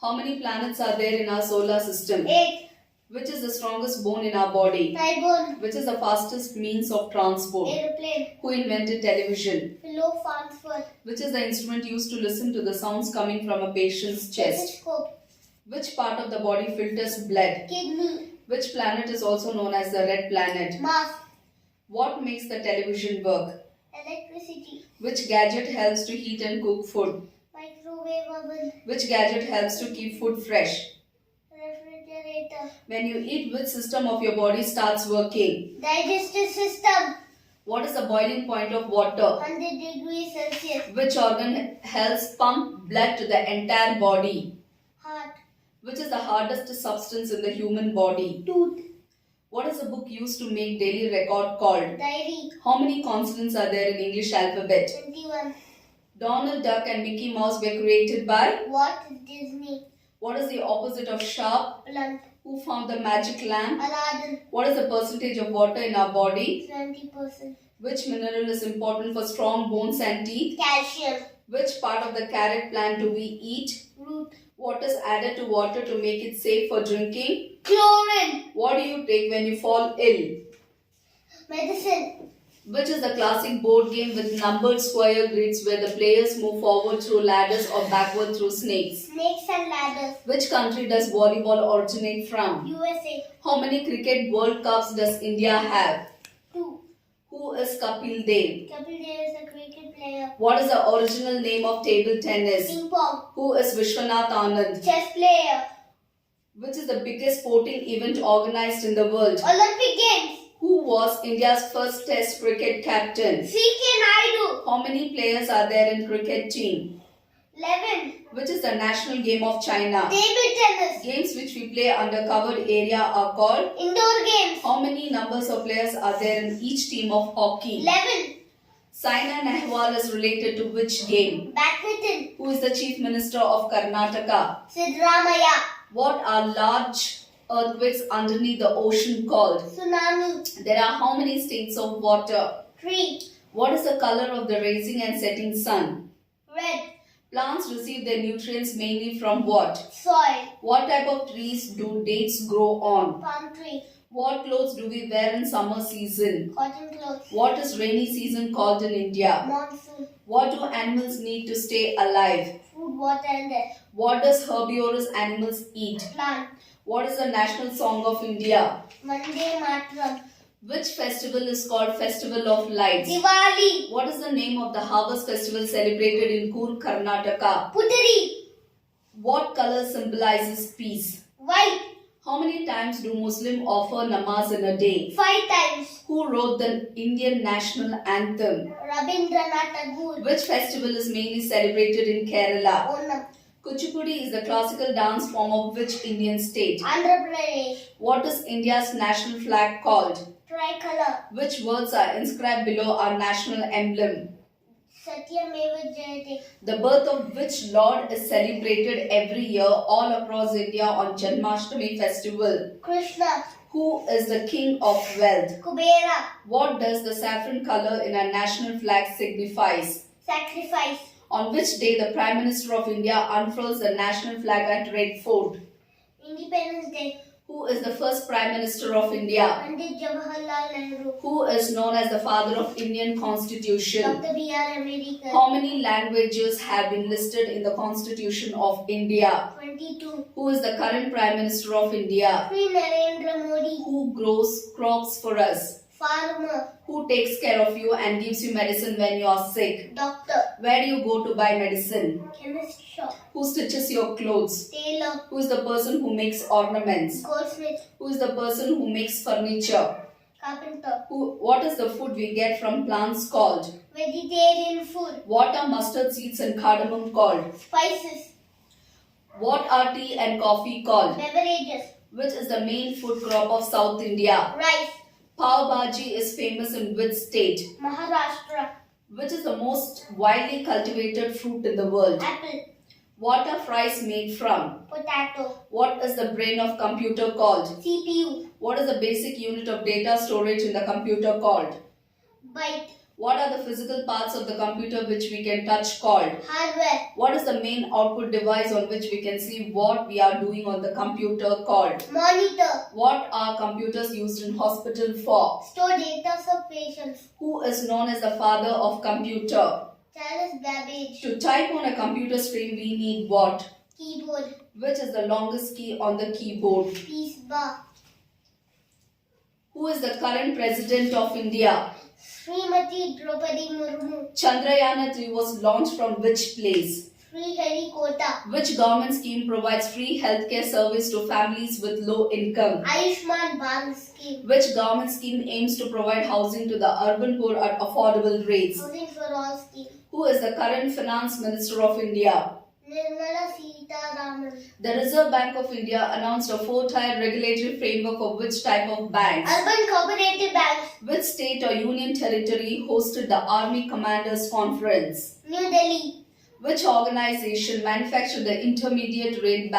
How many planets are there in our solar system? 8. Which is the strongest bone in our body? Thigh bone. Which is the fastest means of transport? Aeroplane. Who invented television? Philo Farnsworth. Which is the instrument used to listen to the sounds coming from a patient's chest? Stethoscope. Which part of the body filters blood? Kidney. Which planet is also known as the red planet? Mars. What makes the television work? Electricity. Which gadget helps to heat and cook food? Microwave oven. Which gadget helps to keep food fresh? Refrigerator. When you eat, which system of your body starts working? Digestive system. What is the boiling point of water? 100 degrees Celsius. Which organ helps pump blood to the entire body? Heart. Which is the hardest substance in the human body? Tooth. What is a book used to make daily record called? Diary. How many consonants are there in English alphabet? 21. Donald Duck and Mickey Mouse were created by? Walt Disney. What is the opposite of sharp? Blunt. Who found the magic lamp? Aladdin. What is the percentage of water in our body? 70%. Which mineral is important for strong bones and teeth? Calcium. Which part of the carrot plant do we eat? Root. What is added to water to make it safe for drinking? Chlorine. What do you take when you fall ill? Medicine. Which is the classic board game with numbered square grids where the players move forward through ladders or backward through snakes? Snakes and ladders. Which country does volleyball originate from? USA. How many cricket World Cups does India have? 2. Who is Kapil Dev? Kapil Dev is a cricket player. What is the original name of table tennis? Ping pong. Who is Vishwanath Anand? Chess player. Which is the biggest sporting event organized in the world? Olympic Games. Who was India's first test cricket captain? C.K. Naidu. How many players are there in cricket team? 11. Which is the national game of China? Table tennis. Games which we play under covered area are called? Indoor games. How many numbers of players are there in each team of hockey? 11. Saina Nehwal is related to which game? Badminton. Who is the chief minister of Karnataka? Sidramaya. What are large earthquakes underneath the ocean called? Tsunami. There are how many states of water? 3. What is the color of the rising and setting sun? Red. Plants receive their nutrients mainly from what? Soil. What type of trees do dates grow on? Palm tree. What clothes do we wear in summer season? Cotton clothes. What is rainy season called in India? Monsoon. What do animals need to stay alive? Food, water and air. What does herbivorous animals eat? Plant. What is the national song of India? Vande Mataram. Which festival is called Festival of Lights? Diwali. What is the name of the harvest festival celebrated in Coorg, Karnataka? Puteri. What color symbolizes peace? White. How many times do Muslims offer namaz in a day? 5 times. Who wrote the Indian national anthem? Rabindranath Tagore. Which festival is mainly celebrated in Kerala? Onam. Kuchipudi is the classical dance form of which Indian state? Andhra Pradesh. What is India's national flag called? Tricolor. Which words are inscribed below our national emblem? Satyameva Jayate. The birth of which Lord is celebrated every year all across India on Janmashtami festival? Krishna. Who is the king of wealth? Kubera. What does the saffron color in our national flag signifies? Sacrifice. On which day the Prime Minister of India unfurls the national flag at Red Fort? Independence Day. Who is the first Prime Minister of India? Pandit Jawaharlal Nehru. Who is known as the father of Indian Constitution? Dr. B.R. Ambedkar. How many languages have been listed in the Constitution of India? 22. Who is the current Prime Minister of India? Sri Narendra Modi. Who grows crops for us? Farmer. Who takes care of you and gives you medicine when you are sick? Doctor. Where do you go to buy medicine? Chemist shop. Who stitches your clothes? Tailor. Who is the person who makes ornaments? Goldsmith. Who is the person who makes furniture? Carpenter. What is the food we get from plants called? Vegetarian food. What are mustard seeds and cardamom called? Spices. What are tea and coffee called? Beverages. Which is the main food crop of South India? Rice. Pav Bhaji is famous in which state? Maharashtra. Which is the most widely cultivated fruit in the world? Apple. What are fries made from? Potato. What is the brain of computer called? CPU. What is the basic unit of data storage in the computer called? Byte. What are the physical parts of the computer which we can touch called? Hardware. What is the main output device on which we can see what we are doing on the computer called? Monitor. What are computers used in hospital for? Store data of patients. Who is known as the father of computer? Charles Babbage. To type on a computer screen we need what? Keyboard. Which is the longest key on the keyboard? Peace bar. Who is the current president of India? Srimati Draupadi Murmu. Chandrayaan-3 was launched from which place? Sriharikota. Which government scheme provides free healthcare service to families with low income? Ayushman Bharat scheme. Which government scheme aims to provide housing to the urban poor at affordable rates? Housing for all scheme. Who is the current finance minister of India? Nirmala Sitharaman. The Reserve Bank of India announced a 4-tier regulatory framework for which type of banks? Urban cooperative banks. Which state or union territory hosted the Army Commanders Conference? New Delhi. Which organization manufactured the intermediate range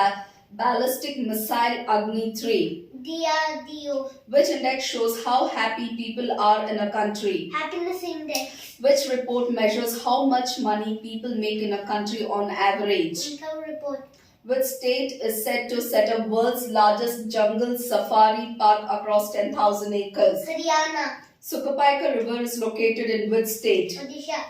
ballistic missile Agni-3? DRDO. Which index shows how happy people are in a country? Happiness Index. Which report measures how much money people make in a country on average? Income report. Which state is said to set up world's largest jungle safari park across 10,000 acres? Haryana. Sukapaika River is located in which state? Odisha.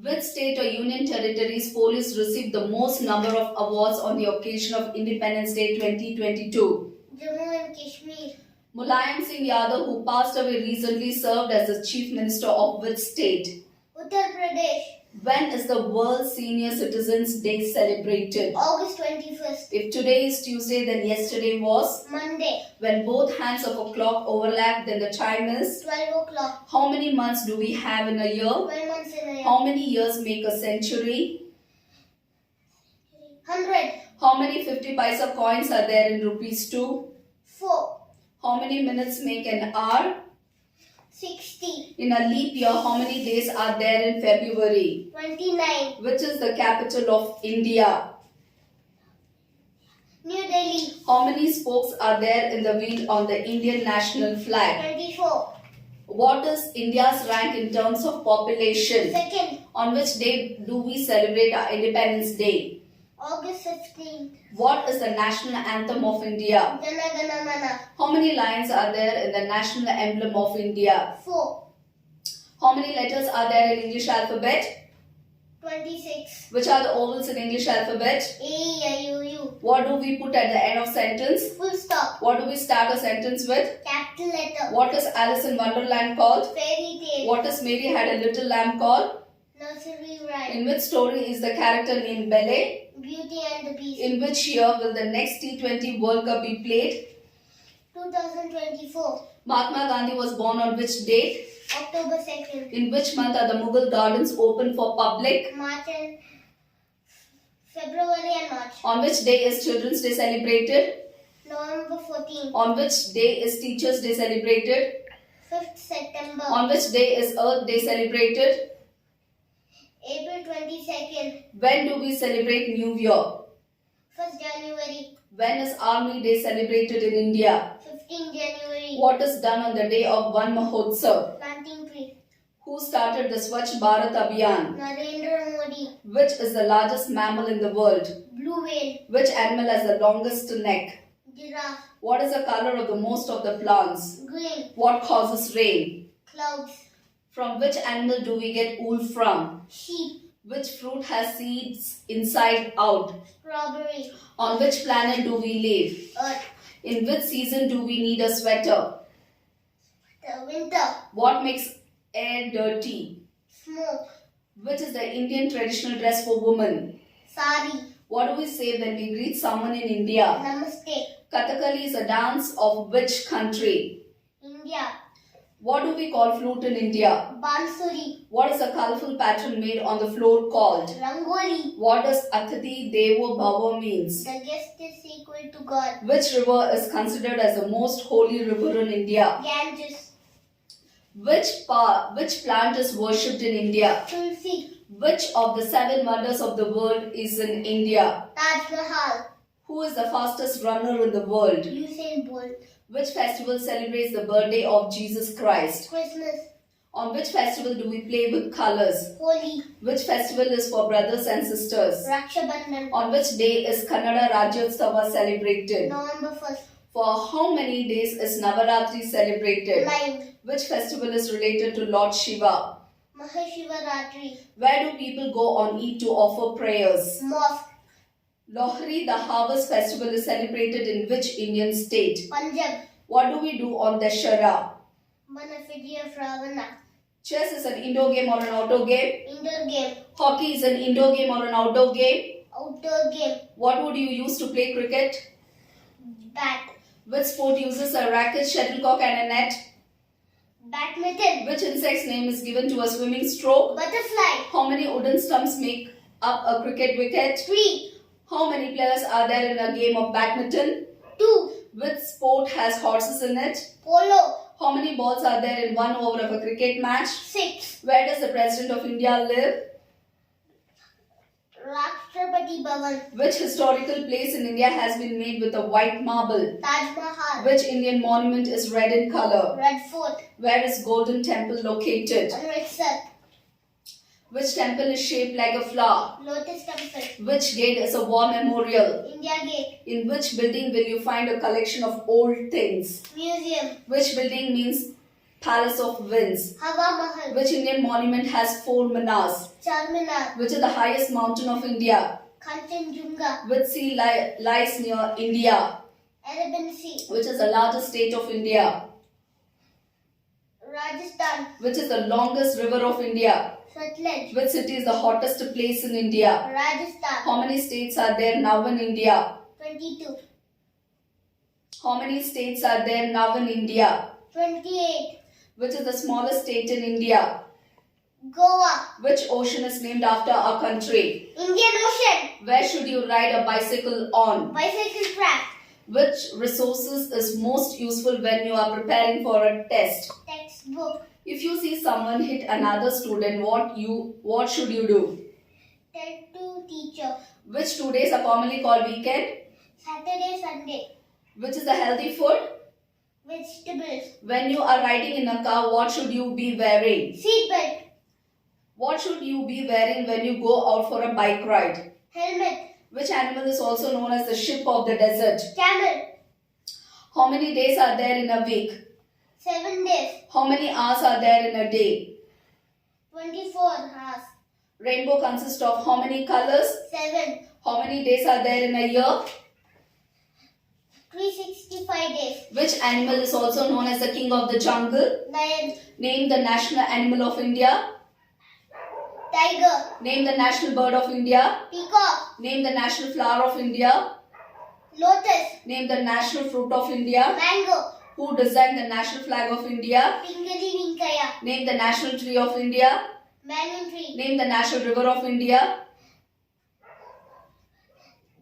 Which state or union territories police received the most number of awards on the occasion of Independence Day 2022? Jammu and Kashmir. Mulayam Singh Yadav, who passed away recently, served as the Chief Minister of which state? Uttar Pradesh. When is the World Senior Citizens Day celebrated? August 21st. If today is Tuesday, then yesterday was? Monday. When both hands of a clock overlap, then the time is? 12 o'clock. How many months do we have in a year? 12 months in a year. How many years make a century? 100. How many 50 paisa coins are there in rupees 2? 4. How many minutes make an hour? 60. In a leap year, how many days are there in February? 29. Which is the capital of India? New Delhi. How many spokes are there in the wheel on the Indian national flag? 24. What is India's rank in terms of population? Second. On which day do we celebrate our Independence Day? August 15th. What is the national anthem of India? Jana Gana Mana. How many lines are there in the national emblem of India? 4. How many letters are there in English alphabet? 26. Which are the ovals in English alphabet? A, E, I, O, U. What do we put at the end of sentence? Full stop. What do we start a sentence with? Capital letter. What is Alice in Wonderland called? Fairy tale. What is Mary Had a Little Lamb called? Nursery rhyme. In which story is the character named Belle? Beauty and the Beast. In which year will the next T20 World Cup be played? 2024. Mahatma Gandhi was born on which date? October 2nd. In which month are the Mughal gardens open for public? March and February and March. On which day is Children's Day celebrated? November 14th. On which day is Teachers' Day celebrated? 5th September. On which day is Earth Day celebrated? April 22nd. When do we celebrate New Year? 1st January. When is Army Day celebrated in India? 15th January. What is done on the day of Van Mahotsav? Planting tree. Who started the Swachh Bharat Abhiyan? Narendra Modi. Which is the largest mammal in the world? Blue whale. Which animal has the longest neck? Giraffe. What is the color of the most of the plants? Green. What causes rain? Clouds. From which animal do we get wool from? Sheep. Which fruit has seeds inside out? Strawberry. On which planet do we live? Earth. In which season do we need a sweater? The winter. What makes air dirty? Smoke. Which is the Indian traditional dress for women? Sari. What do we say when we greet someone in India? Namaste. Kathakali is a dance of which country? India. What do we call flute in India? Bansuri. What is a colorful pattern made on the floor called? Rangoli. What does Atithi Devo Bhava means? The guest is equal to God. Which river is considered as the most holy river in India? Ganges. Which plant is worshipped in India? Tulsi. Which of the 7 wonders of the world is in India? Taj Mahal. Who is the fastest runner in the world? Usain Bolt. Which festival celebrates the birthday of Jesus Christ? Christmas. On which festival do we play with colors? Holi. Which festival is for brothers and sisters? Raksha Bandhan. On which day is Kannada Rajyotsava celebrated? November 1st. For how many days is Navaratri celebrated? 9. Which festival is related to Lord Shiva? Mahashivaratri. Where do people go on Eid to offer prayers? Mosque. Lohri, the harvest festival, is celebrated in which Indian state? Punjab. What do we do on Dashara? Manafidi of Ravana. Chess is an indoor game or an outdoor game? Indoor game. Hockey is an indoor game or an outdoor game? Outdoor game. What would you use to play cricket? Bat. Which sport uses a racket, shuttlecock and a net? Badminton. Which insect's name is given to a swimming stroke? Butterfly. How many wooden stumps make up a cricket wicket? 3. How many players are there in a game of badminton? 2. Which sport has horses in it? Polo. How many balls are there in 1 over of a cricket match? 6. Where does the President of India live? Rashtrapati Bhavan. Which historical place in India has been made with a white marble? Taj Mahal. Which Indian monument is red in color? Red Fort. Where is Golden Temple located? Amritsar. Which temple is shaped like a flower? Lotus Temple. Which gate is a war memorial? India Gate. In which building will you find a collection of old things? Museum. Which building means Palace of Winds? Hawa Mahal. Which Indian monument has 4 minars? Charminar. Which is the highest mountain of India? Kanchenjunga. Which sea lies near India? Arabian Sea. Which is the largest state of India? Rajasthan. Which is the longest river of India? Satluj. Which city is the hottest place in India? Rajasthan. How many states are there now in India? 22. How many states are there now in India? 28. Which is the smallest state in India? Goa. Which ocean is named after our country? Indian Ocean. Where should you ride a bicycle on? Bicycle track. Which resources is most useful when you are preparing for a test? Textbook. If you see someone hit another student, what should you do? Tell to teacher. Which 2 days are commonly called weekend? Saturday, Sunday. Which is a healthy food? Vegetables. When you are riding in a car, what should you be wearing? Seatbelt. What should you be wearing when you go out for a bike ride? Helmet. Which animal is also known as the ship of the desert? Camel. How many days are there in a week? 7 days. How many hours are there in a day? 24 hours. Rainbow consists of how many colors? 7. How many days are there in a year? 365 days. Which animal is also known as the king of the jungle? Lion. Name the national animal of India. Tiger. Name the national bird of India. Peacock. Name the national flower of India. Lotus. Name the national fruit of India. Mango. Who designed the national flag of India? Pingali Vinkaya. Name the national tree of India. Banyan tree. Name the national river of India.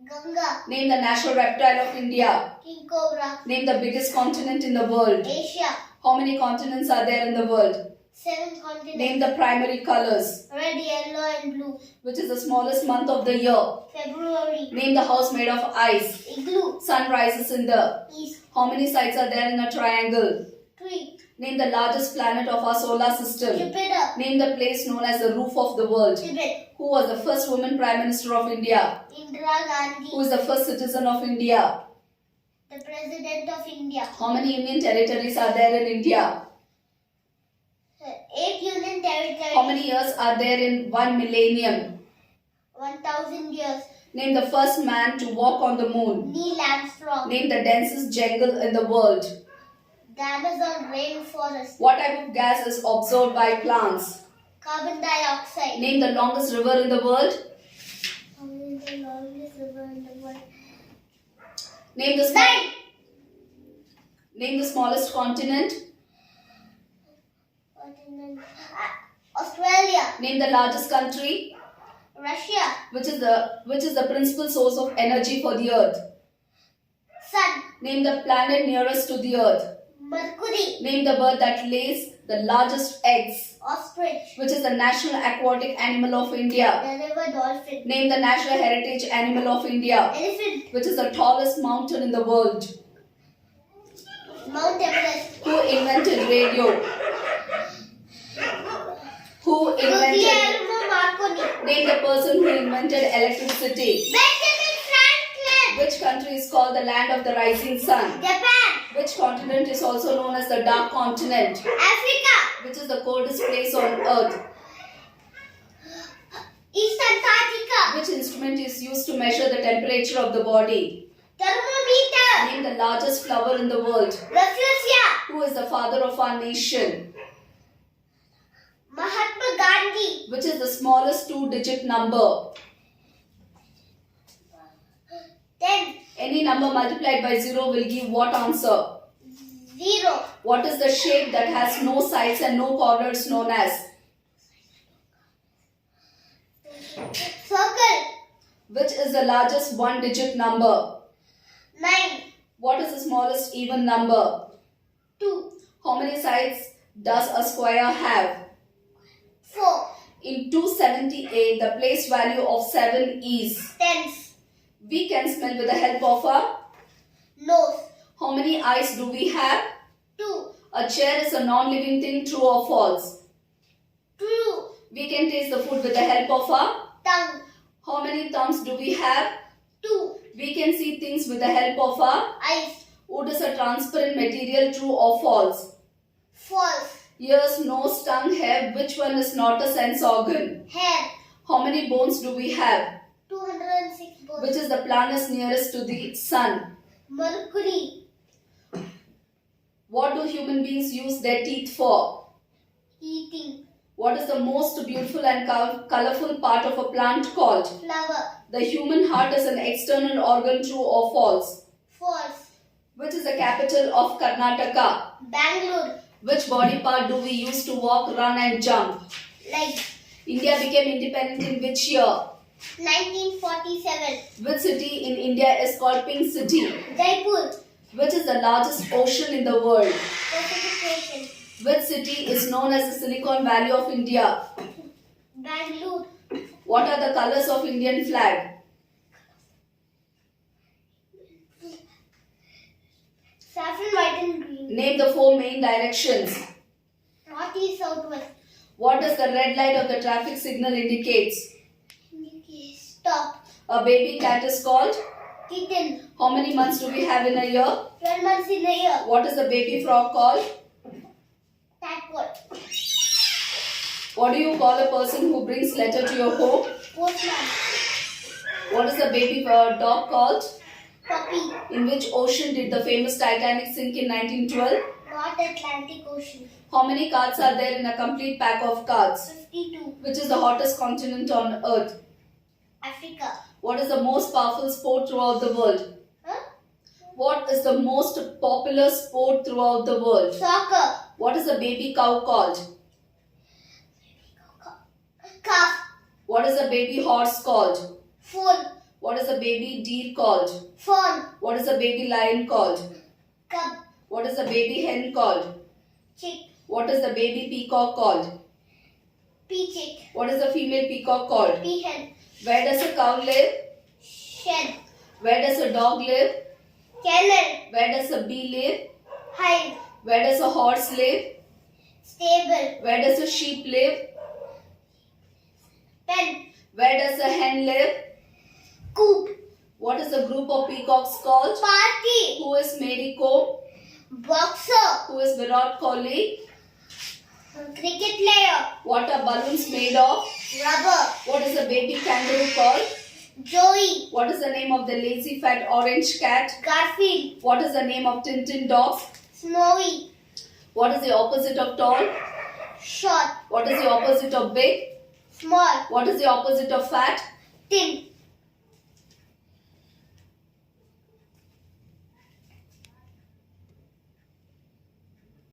Ganga. Name the national reptile of India. King Cobra. Name the biggest continent in the world. Asia. How many continents are there in the world? 7 continents. Name the primary colors. Red, yellow and blue. Which is the smallest month of the year? February. Name the house made of ice. Igloo. Sun rises in the East. How many sides are there in a triangle? 3. Name the largest planet of our solar system. Jupiter. Name the place known as the roof of the world. Tibet. Who was the first woman Prime Minister of India? Indira Gandhi. Who is the first citizen of India? The President of India. How many union territories are there in India? 8 union territories. How many years are there in 1 millennium? 1000 years. Name the first man to walk on the moon. Neil Armstrong. Name the densest jungle in the world. The Amazon rainforest. What type of gas is absorbed by plants? Carbon dioxide. Name the longest river in the world. The longest river in the world. Name the Name the smallest continent. Continent. Australia. Name the largest country. Russia. Which is the principal source of energy for the earth? Sun. Name the planet nearest to the earth. Mercury. Name the bird that lays the largest eggs. Ostrich. Which is the national aquatic animal of India? The river dolphin. Name the national heritage animal of India. Elephant. Which is the tallest mountain in the world? Mount Everest. Who invented radio? Who invented? Guglielmo Marconi. Name the person who invented electricity. Benjamin Franklin. Which country is called the land of the rising sun? Japan. Which continent is also known as the dark continent? Africa. Which is the coldest place on earth? East Antarctica. Which instrument is used to measure the temperature of the body? Thermometer. Name the largest flower in the world. Rafflesia. Who is the father of our nation? Mahatma Gandhi. Which is the smallest two-digit number? 10. Any number multiplied by 0 will give what answer? 0. What is the shape that has no sides and no corners known as? Circle. Which is the largest one-digit number? 9. What is the smallest even number? 2. How many sides does a square have? 4. In 278, the place value of 7 is? Tens. We can smell with the help of a? Nose. How many eyes do we have? 2. A chair is a non-living thing, true or false? True. We can taste the food with the help of a? Tongue. How many thumbs do we have? 2. We can see things with the help of a? Eyes. Wood is a transparent material, true or false? False. Ears, nose, tongue, hair, which one is not a sense organ? Hair. How many bones do we have? 206 bones. Which is the planet nearest to the sun? Mercury. What do human beings use their teeth for? Eating. What is the most beautiful and colorful part of a plant called? Flower. The human heart is an external organ, true or false? False. Which is the capital of Karnataka? Bengaluru. Which body part do we use to walk, run and jump? Leg. India became independent in which year? 1947. Which city in India is called Pink City? Jaipur. Which is the largest ocean in the world? Pacific Ocean. Which city is known as the Silicon Valley of India? Bangalore. What are the colors of Indian flag? Saffron, white and green. Name the 4 main directions. Northeast, southwest. What does the red light of the traffic signal indicates? Stop. A baby cat is called? Kitten. How many months do we have in a year? 12 months in a year. What is the baby frog called? Tadpole. What do you call a person who brings letter to your home? Postman. What is the baby dog called? Puppy. In which ocean did the famous Titanic sink in 1912? North Atlantic Ocean. How many cards are there in a complete pack of cards? 52. Which is the hottest continent on earth? Africa. What is the most powerful sport throughout the world? Huh? What is the most popular sport throughout the world? Soccer. What is a baby cow called? Calf. What is a baby horse called? Foal. What is a baby deer called? Fawn. What is a baby lion called? Cub. What is a baby hen called? Chick. What is the baby peacock called? Peachick. What is the female peacock called? Peahen. Where does a cow live? Shed. Where does a dog live? Kennel. Where does a bee live? Hive. Where does a horse live? Stable. Where does a sheep live? Pen. Where does a hen live? Coop. What is the group of peacocks called? Party. Who is Mary Kom? Boxer. Who is Virat Kohli? Cricket player. What are balloons made of? Rubber. What is a baby kangaroo called? Joey. What is the name of the lazy fat orange cat? Garfield. What is the name of Tintin dogs? Snowy. What is the opposite of tall? Short. What is the opposite of big? Small. What is the opposite of fat? Thin.